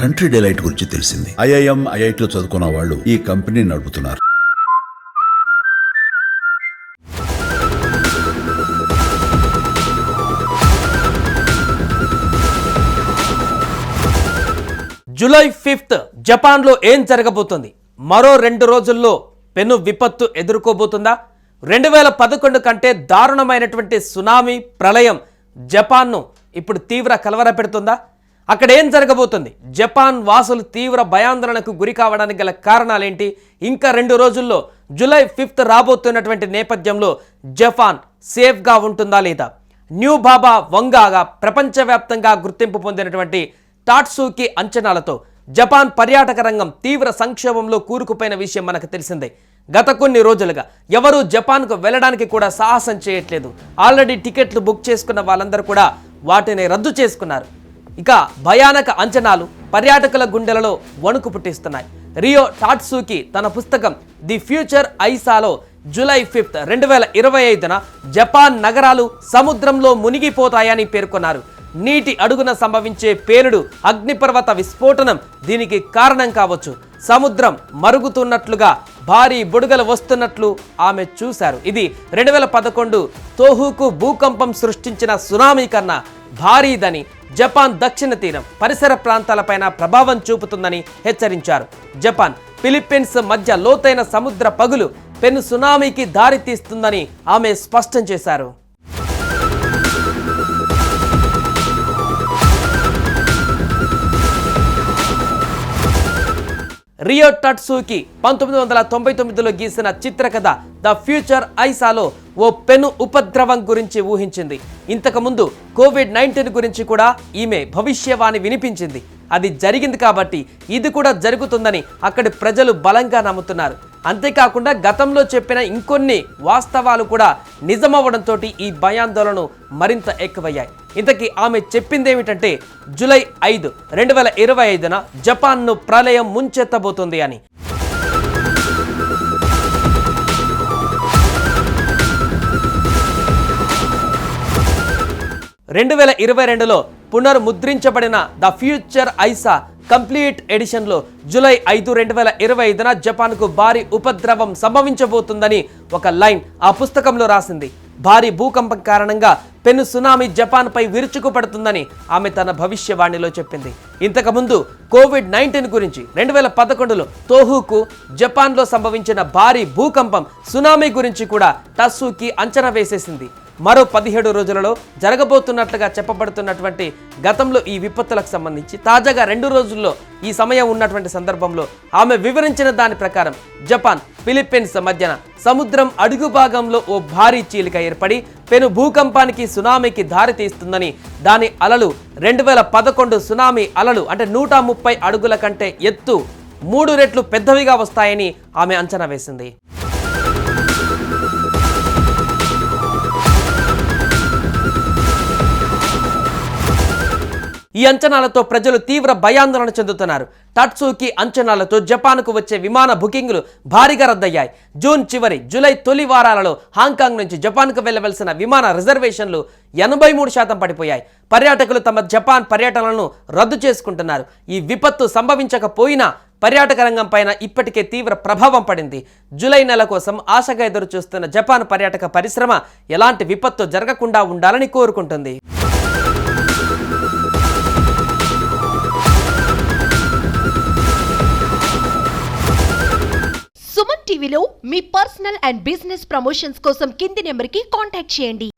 Country delight గురించి తెలిసింది. IIM, ఐఐటిలో చదువుకున్న వాళ్ళు ఈ కంపెనీ నడుపుతున్నారు. జూలై 5th జపాన్లో ఏం జరగబోతుంది? మరో 2 రోజుల్లో పెను విపత్తు ఎదుర్కోబోతుందా? 2011 కంటే దారుణమైనటువంటి సునామీ ప్రళయం జపాన్ను ఇప్పుడు తీవ్ర కలవరపెడుతుందా? అక్కడ ఏం జరగబోతుంది? జపాన్ వాసులు తీవ్ర భయాందోళనకు గురి కావడానికి గల కారణాలేంటి? ఇంకా 2 రోజుల్లో జూలై 5th రాబోతున్నటువంటి నేపథ్యంలో జపాన్ సేఫ్గా ఉంటుందా లేదా? న్యూ బాబా వంగాగా ప్రపంచవ్యాప్తంగా గుర్తింపు పొందినటువంటి టాట్సూకి అంచనాలతో జపాన్ పర్యాటక రంగం తీవ్ర సంక్షోభంలో కూరుకుపోయిన విషయం మనకు తెలిసిందే. గత కొన్ని రోజులుగా ఎవరూ జపాన్కు వెళ్ళడానికి కూడా సాహసం చేయట్లేదు. ఆల్రెడీ టికెట్లు బుక్ చేసుకున్న వాళ్ళందరూ కూడా వాటిని రద్దు చేసుకున్నారు. ఇక భయానక అంచనాలు పర్యాటకుల గుండెలలో వణుకు పుట్టిస్తున్నాయి. రియో టాట్సూకి తన పుస్తకం ది ఫ్యూచర్ ఐసాలో జూలై 5th 2025న జపాన్ నగరాలు సముద్రంలో మునిగిపోతాయని పేర్కొన్నారు. నీటి అడుగున సంభవించే పేలుడు, అగ్నిపర్వత విస్ఫోటనం దీనికి కారణం కావచ్చు. సముద్రం మరుగుతున్నట్లుగా భారీ బుడగలు వస్తున్నట్లు ఆమె చూశారు. ఇది 2011 తోహుకు భూకంపం సృష్టించిన సునామీ కన్నా భారీదని, జపాన్ దక్షిణ తీరం పరిసర ప్రాంతాలపైన ప్రభావం చూపుతుందని హెచ్చరించారు. జపాన్, ఫిలిప్పీన్స్ మధ్య లోతైన సముద్ర పగులు పెను సునామీకి దారితీస్తుందని ఆమె స్పష్టం చేశారు. రియో టాట్సూకి 1999లో గీసిన చిత్రకథ ద ఫ్యూచర్ ఐసాలో ఓ పెను ఉపద్రవం గురించి ఊహించింది. ఇంతకుముందు కోవిడ్-19 గురించి కూడా ఈమె భవిష్యవాణి వినిపించింది. అది జరిగింది కాబట్టి ఇది కూడా జరుగుతుందని అక్కడి ప్రజలు బలంగా నమ్ముతున్నారు. అంతేకాకుండా గతంలో చెప్పిన ఇంకొన్ని వాస్తవాలు కూడా నిజమవ్వడంతో ఈ భయాందోళనలు మరింత ఎక్కువయ్యాయి. ఇంతకీ ఆమె చెప్పిందేమిటంటే జూలై 5, 2025న జపాన్ను ప్రళయం ముంచెత్తబోతుంది అని. 2022లో పునర్ముద్రించబడిన ద ఫ్యూచర్ ఐసా కంప్లీట్ ఎడిషన్లో జూలై 5, 2025న జపాన్కు భారీ ఉపద్రవం సంభవించబోతుందని ఒక లైన్ ఆ పుస్తకంలో రాసింది. భారీ భూకంపం కారణంగా పెను సునామీ జపాన్పై విరుచుకుపడుతుందని ఆమె తన భవిష్యవాణిలో చెప్పింది. ఇంతకుముందు కోవిడ్-19 గురించి 2011లో తోహుకు జపాన్లో సంభవించిన భారీ భూకంపం, సునామీ గురించి కూడా టాట్సూకి అంచనా వేసేసింది. మరో 17 రోజులలో జరగబోతున్నట్లుగా చెప్పబడుతున్నటువంటి గతంలో ఈ విపత్తులకు సంబంధించి తాజాగా 2 రోజుల్లో ఈ సమయం ఉన్నటువంటి సందర్భంలో ఆమె వివరించిన దాని ప్రకారం జపాన్, ఫిలిప్పీన్స్ మధ్యన సముద్రం అడుగు భాగంలో ఓ భారీ చీలిక ఏర్పడి పెను భూకంపానికి, సునామీకి దారితీస్తుందని, దాని అలలు 2011 సునామీ అలలు అంటే 130 అడుగుల కంటే ఎత్తు 3 రెట్లు పెద్దవిగా వస్తాయని ఆమె అంచనా వేసింది. ఈ అంచనాలతో ప్రజలు తీవ్ర భయాందోళన చెందుతున్నారు. టాట్సూకి అంచనాలతో జపాన్కు వచ్చే విమాన బుకింగ్లు భారీగా రద్దయ్యాయి. జూన్ చివరి, జూలై తొలి వారాలలో హాంకాంగ్ నుంచి జపాన్కు వెళ్లవలసిన విమాన రిజర్వేషన్లు 83% పడిపోయాయి. పర్యాటకులు తమ జపాన్ పర్యటనలను రద్దు చేసుకుంటున్నారు. ఈ విపత్తు సంభవించకపోయినా పర్యాటక రంగం పైన ఇప్పటికే తీవ్ర ప్రభావం పడింది. జూలై నెల కోసం ఆశగా ఎదురు చూస్తున్న జపాన్ పర్యాటక పరిశ్రమ ఎలాంటి విపత్తు జరగకుండా ఉండాలని కోరుకుంటుంది. సుమన్ టీవీలో మీ పర్సనల్ అండ్ బిజినెస్ ప్రమోషన్స్ కోసం కింది నెంబర్కి కాంటాక్ట్ చేయండి.